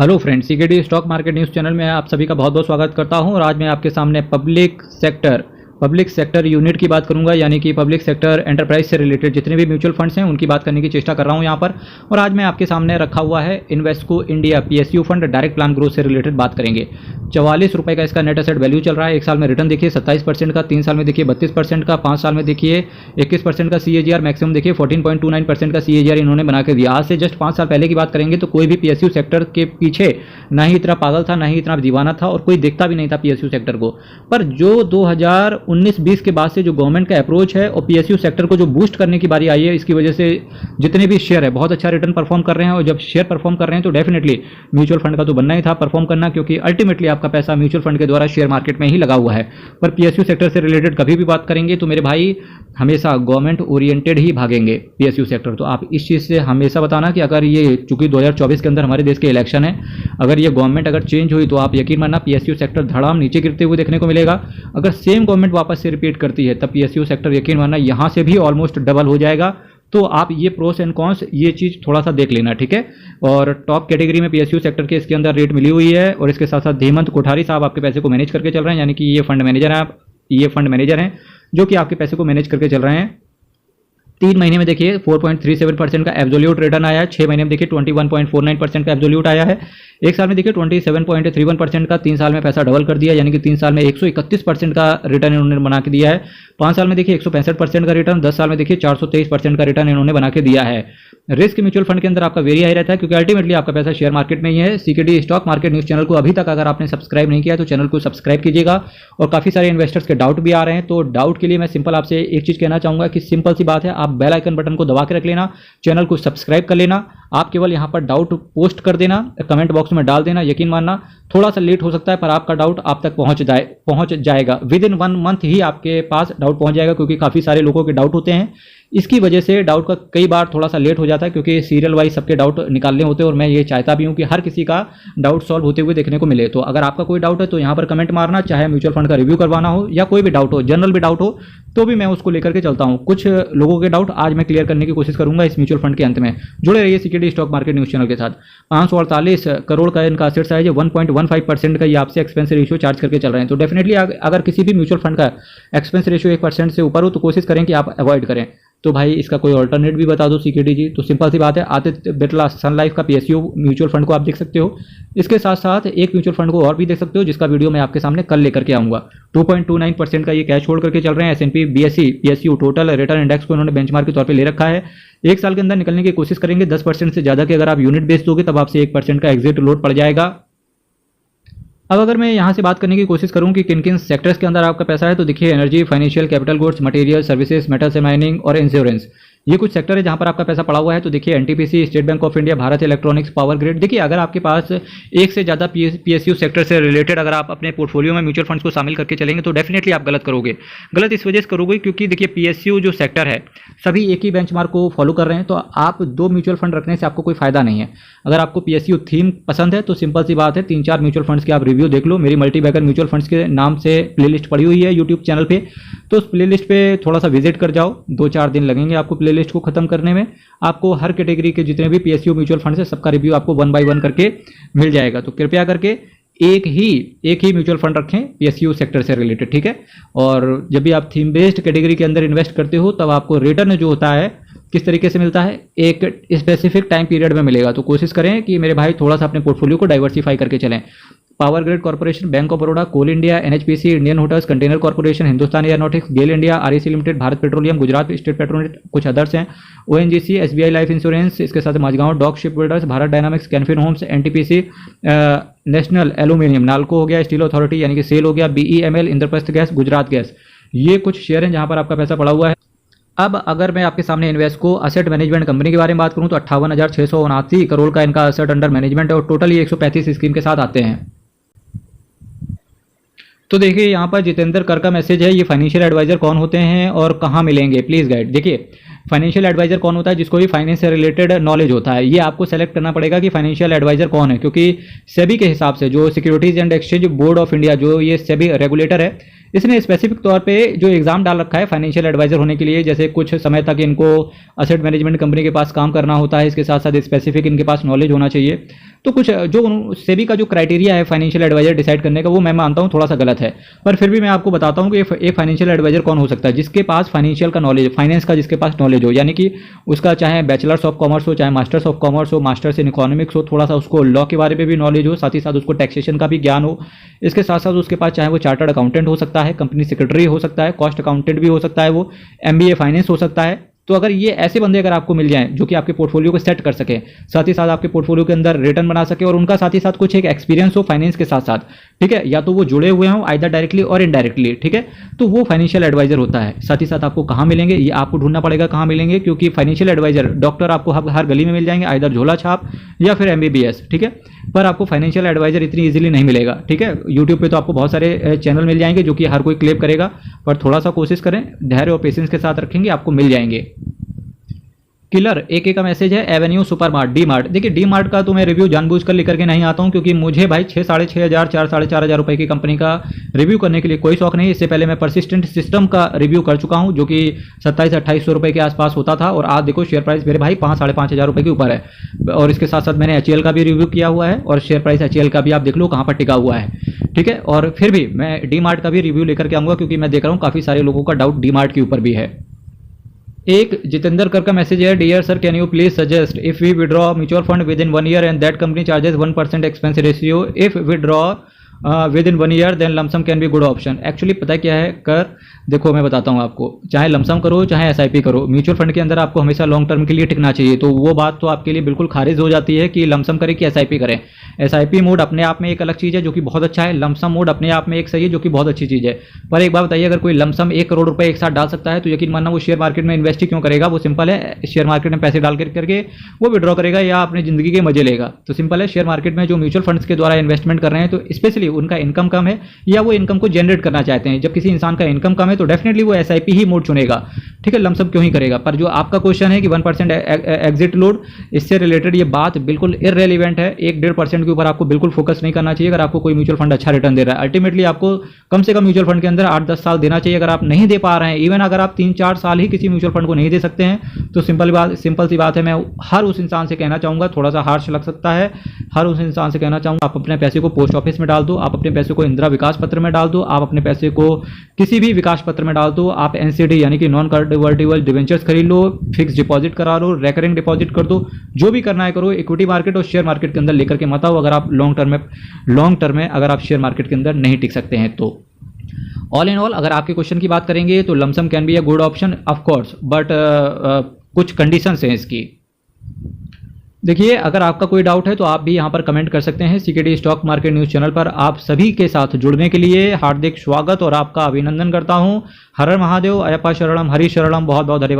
Hello friends, CKD stock market news channel में आप सभी का बहुत बहुत स्वागत करता हूं। और आज मैं आपके सामने पब्लिक सेक्टर यूनिट की बात करूंगा, यानी कि पब्लिक सेक्टर एंटरप्राइज से रिलेटेड जितने भी म्यूचुअल फंड्स हैं उनकी बात करने की चेष्टा कर रहा हूं यहां पर। और आज मैं आपके सामने रखा हुआ है Invesco India PSU fund direct plan growth से रिलेटेड बात करेंगे। 44 रुपये का इसका नेट एसेट वैल्यू चल रहा है। एक साल में रिटर्न देखिए 27% का, 3 साल में देखिए 32% का, 5 साल में देखिए 21% का CAGR, मैक्सिमम देखिए 14.29% का CAGR इन्होंने बना के दिया। आज से जस्ट 5 साल पहले की बात करेंगे तो कोई भी पीएसयू सेक्टर के पीछे ना ही इतना पागल था, ना ही इतना दीवाना था, और कोई देखता भी नहीं था पीएसयू सेक्टर को। पर जो 2019-20 के बाद से जो गवर्नमेंट का अप्रोच है और पीएसयू सेक्टर को जो बूस्ट करने की बारी आई है, इसकी वजह से जितने भी शेयर है बहुत अच्छा रिटर्न परफॉर्म कर रहे हैं। और जब शेयर परफॉर्म कर रहे हैं तो डेफिनेटली म्यूचुअल फंड का तो बनना ही था परफॉर्म करना, क्योंकि अल्टीमेटली आपका पैसा म्यूचुअल फंड के द्वारा शेयर मार्केट में ही लगा हुआ है। पर पीएसयू सेक्टर से रिलेटेड कभी भी बात करेंगे तो मेरे भाई हमेशा गवर्नमेंट ओरिएंटेड ही भागेंगे पीएसयू सेक्टर। तो आप इस चीज़ से हमेशा बताना कि अगर ये, चूंकि 2024 के अंदर हमारे देश के इलेक्शन है, अगर ये गवर्नमेंट अगर चेंज हुई तो आप यकीन मानना पीएसयू सेक्टर धड़ाम नीचे गिरते हुए देखने को मिलेगा। अगर सेम गवर्नमेंट वापस से रिपीट करती है तब पीएसयू सेक्टर यकीन मानना यहाँ से भी ऑलमोस्ट डबल हो जाएगा। तो आप ये प्रोस एंड कॉन्स ये चीज़ थोड़ा सा देख लेना, ठीक है। और टॉप कैटेगरी में पीएसयू सेक्टर के इसके अंदर रेट मिली हुई है। और इसके साथ साथ हेमंत कोठारी साहब आपके पैसे को मैनेज करके चल रहे हैं, यानी कि ये फंड मैनेजर हैं जो कि आपके पैसे को मैनेज करके चल रहे हैं। 3 महीने में देखिए 4.37% का एब्सोल्यूट रिटर्न आया है। 6 महीने में देखिए 21.49% का एब्सोल्यूट आया है। एक साल में देखिए 27.31% का, 3 साल में पैसा डबल कर दिया, यानी कि 3 साल में 131% का रिटर्न इन्होंने बना के दिया है। 5 साल में देखिए 165% का रिटर्न, 10 साल में देखिए 423% का रिटर्न इन्होंने बना के दिया है। रिस्क म्यूचुअल फंड के अंदर आपका वेरी हाई रहता है, क्योंकि अल्टीमेटली आपका पैसा शेयर मार्केट में ही है। CKD stock market news channel को अभी तक अगर आपने सब्सक्राइब नहीं किया तो चैनल को सब्सक्राइब कीजिएगा। और काफ़ी सारे इन्वेस्टर्स के डाउट भी आ रहे हैं, तो डाउट के लिए मैं सिंपल आपसे एक चीज़ कहना चाहूँगा कि सिंपल सी बात है, आप बेल आइकन बटन को दबा के रख लेना, चैनल को सब्सक्राइब कर लेना। आप केवल यहाँ पर डाउट पोस्ट कर देना, कमेंट बॉक्स में डाल देना। यकीन मानना थोड़ा सा लेट हो सकता है पर आपका डाउट आप तक पहुँच जाएगा। विद इन 1 मंथ ही आपके पास डाउट पहुँच जाएगा, क्योंकि काफ़ी सारे लोगों के डाउट होते हैं। इसकी वजह से डाउट का कई बार थोड़ा सा लेट हो जाता है, क्योंकि सीरियल वाइज सबके डाउट निकालने होते हैं। और मैं ये चाहता भी हूँ कि हर किसी का डाउट सॉल्व होते हुए देखने को मिले। तो अगर आपका कोई डाउट है तो यहाँ पर कमेंट मारना, चाहे म्यूचुअल फंड का रिव्यू करवाना हो या कोई भी डाउट हो, जनरल भी डाउट हो, तो भी मैं उसको लेकर के चलता हूँ। कुछ लोगों के डाउट आज मैं क्लियर करने की कोशिश करूंगा इस म्यूचुअल फंड के अंत में। जुड़े रहिए CKD stock market news channel के साथ। 548 करोड़ का इनका असेट साइज है, 1.15% का ये आपसे एक्सपेंस रेशियो चार्ज करके चल रहे हैं। तो डेफिनेटली अगर किसी भी म्यूचुअल फंड का एक्सपेंस रेशियो 1% से ऊपर हो तो कोशिश करें कि आप अवॉइड करें। तो भाई इसका कोई ऑल्टरनेट भी बता दो सीकेडी जी। तो सिंपल सी बात है, आदित्य बिरला सन लाइफ का पीएसयू म्यूचुअल फंड को आप देख सकते हो। इसके साथ साथ एक म्यूचुअल फंड को और भी देख सकते हो, जिसका वीडियो मैं आपके सामने कल लेकर के आऊँगा। 2.29% का ये कैश होल्ड करके चल रहे हैं। S&P BSE PSU total return index को इन्होंने बेंचमार्क के तौर पे ले रखा है। एक साल के अंदर निकलने की कोशिश करेंगे 10% से ज़्यादा की। अगर आप यूनिट बेच दोगे तब आपसे 1% का एग्जिट लोड पड़ जाएगा। अब अगर मैं यहाँ से बात करने की कोशिश करूँ कि किन किन सेक्टर्स के अंदर आपका पैसा है, तो देखिए energy, financial, capital goods, material, services, metals and mining और इंश्योरेंस, ये कुछ सेक्टर है जहाँ पर आपका पैसा पड़ा हुआ है। तो देखिए NTPC, state bank of India, Bharat electronics, power grid. देखिए अगर आपके पास एक से ज़्यादा पीएसयू सेक्टर से रिलेटेड अगर आप अपने पोर्टफोलियो में म्यूचुअल फंड्स को शामिल करके चलेंगे तो डेफिनेटली आप गलत करोगे। गलत इस वजह से करोगे क्योंकि देखिए पीएसयू जो सेक्टर है सभी एक ही बेंचमार्क को फॉलो कर रहे हैं। तो आप 2 म्यूचुअल फंड रखने से आपको कोई फायदा नहीं है। अगर आपको पीएसयू थीम पसंद है तो सिंपल सी बात है, 3-4 म्यूचुअल फंड्स के आप रिव्यू देख लो। मेरी मल्टीबैगर म्यूचुअल फंड्स के नाम से प्लेलिस्ट पड़ी हुई है यूट्यूब चैनल पे, तो उस प्लेलिस्ट पे थोड़ा सा विजिट कर जाओ। 2-4 दिन लगेंगे आपको प्लेलिस्ट को खत्म करने में। आपको हर कैटेगरी के जितने भी पीएसयू म्यूचुअल फंड है सबका रिव्यू आपको 1 बाय 1 करके मिल जाएगा। तो कृपया करके एक ही म्यूचुअल फंड रखें पीएसयू सेक्टर से रिलेटेड, ठीक है। और जब भी आप थीम बेस्ड कैटेगरी के अंदर इन्वेस्ट करते हो तब आपको रिटर्न जो होता है किस तरीके से मिलता है, एक स्पेसिफिक टाइम पीरियड में मिलेगा। तो कोशिश करें कि मेरे भाई थोड़ा सा अपने पोर्टफोलियो को डाइवर्सिफाई करके चलें। Power grid corporation, bank of Baroda, coal India, NHPC, Indian hotels, container corporation, Hindustan aeronautics, GAIL India, REC limited, Bharat petroleum, Gujarat state petronet, कुछ अदर्स हैं, ओएनजीसी, एसबीआई लाइफ इंश्योरेंस, इसके साथ Mazagon dock shipbuilders, Bharat dynamics, Canfin homes, NTPC, national aluminium, NALCO हो गया, steel authority यानी कि सेल हो गया, BEML, Indraprastha gas, Gujarat gas. ये कुछ शेयर हैं जहां पर आपका पैसा पड़ा हुआ है। अब अगर मैं आपके सामने इन्वेस्को असेट मैनेजमेंट कंपनी के बारे में बात करूं तो 58,679 करोड़ का इनका असेट अंडर मैनेजमेंट है और टोटल ये 135 स्कीम के साथ आते हैं। तो देखिए यहाँ पर जितेंद्र कर का मैसेज है, ये फाइनेंशियल एडवाइजर कौन होते हैं और कहाँ मिलेंगे, प्लीज़ गाइड। देखिए फाइनेंशियल एडवाइजर कौन होता है, जिसको भी फाइनेंस से रिलेटेड नॉलेज होता है। ये आपको सेलेक्ट करना पड़ेगा कि फाइनेंशियल एडवाइजर कौन है, क्योंकि सेबी के हिसाब से जो securities and exchange board of India जो ये सेबी रेगुलेटर है, इसने स्पेसिफिक तौर पे जो एग्जाम डाल रखा है फाइनेंशियल एडवाइजर होने के लिए, जैसे कुछ समय तक इनको असेट मैनेजमेंट कंपनी के पास काम करना होता है, इसके साथ साथ स्पेसिफिक इनके पास नॉलेज होना चाहिए। तो कुछ जो सेबी का जो क्राइटेरिया है फाइनेंशियल एडवाइजर डिसाइड करने का, वो मैं मानता हूँ थोड़ा सा गलत है, पर फिर भी मैं आपको बताता हूँ कि एक फाइनेंशियल एडवाइजर कौन हो सकता है, जिसके पास फाइनेंशियल का नॉलेज, फाइनेंस का जिसके पास नॉलेज हो, यानी कि उसका चाहे बैचलर्स ऑफ कॉमर्स हो, चाहे मास्टर्स ऑफ कॉमर्स हो, मास्टर्स इन इकोनॉमिक्स हो, थोड़ा सा उसको लॉ के बारे में भी नॉलेज हो, साथ ही साथ उसको टैक्सेशन का भी ज्ञान हो। इसके साथ साथ उसके पास चाहे वो चार्टर्ड अकाउंटेंट हो सकता है, कंपनी सेक्रेटरी हो सकता है, कॉस्ट अकाउंटेंट भी हो सकता है, वो MBA फाइनेंस हो सकता है। तो अगर ये ऐसे बंदे अगर आपको मिल जाएं जो कि आपके पोर्टफोलियो को सेट कर सके, साथ ही साथ आपके पोर्टफोलियो के अंदर रिटर्न बना सके, और उनका साथ ही साथ कुछ एक एक्सपीरियंस हो फाइनेंस के साथ साथ, ठीक है, या तो वो जुड़े हुए हों आइदर डायरेक्टली और इनडायरेक्टली, ठीक है, तो वो फाइनेंशियल एडवाइजर होता है। साथ ही साथ आपको कहाँ मिलेंगे, ये आपको ढूंढना पड़ेगा कहाँ मिलेंगे, क्योंकि फाइनेंशियल एडवाइजर डॉक्टर आपको हर गली में मिल जाएंगे, आइदर झोला छाप या फिर MBBS, ठीक है, पर आपको फाइनेंशियल एडवाइजर इतनी इजीली नहीं मिलेगा, ठीक है। यूट्यूब पे तो आपको बहुत सारे चैनल मिल जाएंगे जो कि हर कोई क्लेम करेगा, पर थोड़ा सा कोशिश करें, धैर्य और पेशेंस के साथ रखेंगे, आपको मिल जाएंगे। किलर AK का मैसेज है, Avenue super mart, D mart. देखिए डी मार्ट का तो मैं रिव्यू जानबूझकर लिख करके नहीं आता हूँ, क्योंकि मुझे भाई 6,500 4,500 रुपए की कंपनी का रिव्यू करने के लिए कोई शौक नहीं। इससे पहले मैं परसिस्टेंट सिस्टम का रिव्यू कर चुका हूँ, जो कि 2700-2800 रुपए के आसपास होता था, और आज देखो शेयर प्राइस मेरे भाई 5,500 रुपए के ऊपर है। और इसके साथ साथ मैंने HCL का भी रिव्यू किया हुआ है, और शेयर प्राइस HCL का भी आप देख लो कहाँ पर टिका हुआ है, ठीक है। और फिर भी मैं डी मार्ट का भी रिव्यू लेकर के आऊँगा, क्योंकि मैं देख रहा हूँ काफ़ी सारे लोगों का डाउट डी मार्ट के ऊपर भी है। एक जितेंद्र कर का मैसेज है, dear sir can you please suggest if we withdraw mutual fund within 1 year and that company charges 1% expense ratio, if withdraw within 1 year then lump sum can be good option. Actually पता क्या है कर, देखो मैं बताता हूँ आपको, चाहे लमसम करो चाहे SIP करो, म्यूचुअल फंड के अंदर आपको हमेशा लॉन्ग टर्म के लिए टिकना चाहिए। तो वो बात तो आपके लिए बिल्कुल खारिज हो जाती है कि लमसम करें कि SIP करें। SIP मोड अपने आप में एक अलग चीज़ है जो कि बहुत अच्छा है, लमसम मोड अपने आप में एक सही है जो कि बहुत अच्छी चीज़ है। पर एक बात बताइए, अगर कोई लमसम 1 करोड़ रुपए एक साथ डाल सकता है तो यकीन मानना वो शेयर मार्केट में इन्वेस्ट ही क्यों करेगा। वो सिंपल है, शेयर मार्केट में पैसे डाल करके वो विड्रॉ करेगा या अपनी जिंदगी के मजे लेगा। तो सिंपल है, शेयर मार्केट में जो म्यूचुअल फंड्स के द्वारा इन्वेस्टमेंट कर रहे हैं तो स्पेशली उनका इनकम कम है या वो इनकम को जनरेट करना चाहते हैं। जब किसी इंसान का इनकम कम है तो डेफिनेटली वो SIP ही मोड चुनेगा, ठीक है, लमसम क्यों ही करेगा। पर जो आपका क्वेश्चन है कि 1% एग्जिट लोड, इससे रिलेटेड ये बात बिल्कुल इररेलेवेंट है। 1-1.5% के ऊपर आपको बिल्कुल फोकस नहीं करना चाहिए अगर आपको कोई म्यूचुअल फंड अच्छा रिटर्न दे रहा है। अल्टीमेटली आपको कम से कम म्यूचुअल फंड के अंदर 8-10 साल देना चाहिए। अगर आप नहीं दे पा रहे हैं, इवन अगर आप 3-4 साल ही किसी म्यूचुअल फंड को नहीं दे सकते हैं, तो सिंपल सी बात है, मैं हर उस इंसान से कहना चाहूँगा, थोड़ा सा हार्श लग सकता है, हर उस इंसान से कहना चाहूँगा आप अपने पैसे को पोस्ट ऑफिस में डाल दो, आप अपने पैसे को इंदिरा विकास पत्र में डाल दो, आप अपने पैसे को किसी भी विकास पत्र में डाल दो, आप NCD यानी कि नॉन कन्वर्टिबल डिवेंचर्स खरीद लो, फिक्स डिपॉजिट करा लो, रेकरिंग डिपॉजिट कर दो, जो भी करना है करो। इक्विटी मार्केट और शेयर मार्केट के अंदर लेकर के मत आओ अगर आप लॉन्ग टर्म में अगर आप शेयर मार्केट के अंदर नहीं टिक सकते हैं तो। ऑल इन ऑल अगर आपके क्वेश्चन की बात करेंगे तो lump sum can be a good option of course, but कुछ कंडीशंस हैं इसकी। देखिए, अगर आपका कोई डाउट है तो आप भी यहाँ पर कमेंट कर सकते हैं। CKD stock market news channel पर आप सभी के साथ जुड़ने के लिए हार्दिक स्वागत और आपका अभिनंदन करता हूँ। हर हर महादेव, अयप्पा शरणम, हरि शरणम, बहुत बहुत धन्यवाद।